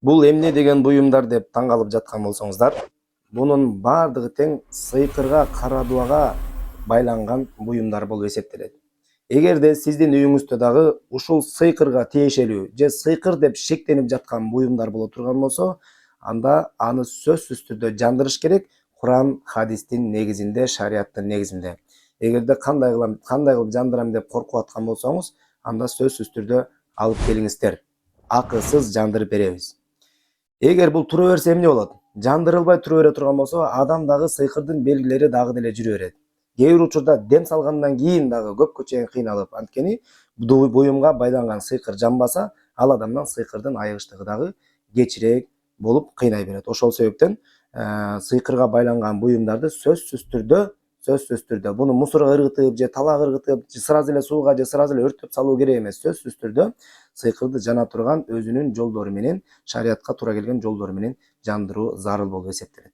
Бул эмне деген буюмдар деп таң калып жаткан болсоңуздар, бунун бардыгы тең сыйкырга, кара дубага байланган буюмдар болуп эсептелет. Эгерде сиздин үйүңүздө дагы ушул сыйкырга тиешелүү же сыйкыр деп шектенип жаткан буюмдар боло турган болсо, анда аны сөзсүз түрдө жандырыш керек Куран, хадистин негизинде, шариаттын негизинде. Эгерде кандай кылып жандырам деп коркуп аткан болсоңуз, анда сөзсүз түрдө алып келиңиздер. Акысыз жандырып беребиз. Эгер бул тура берсе эмне болот? Жандырылбай тура бере турган болсо, адамдагы сыйкырдын белгилери дагы деле жүрө берет. Кээ бир учурда дем салгандан кийин дагы көпкө чейин кыйналып, анткени буюмга байланган сыйкыр жанбаса, ал адамдан сыйкырдын айыгыштыгы дагы кечирээк болуп кыйнай берет. Ошол себептен сыйкырга байланган буюмдарды сөзсүз түрдө буну мусорго ыргытып же талаага ыргытып, сразу эле сууга же сразу эле өрттөп салуу керек эмес. Сөзсүз түрдө сыйкырды жана турган өзүнүн жолдору менен, шариятка туура келген жолдору менен жандыруу зарыл болуп эсептелет.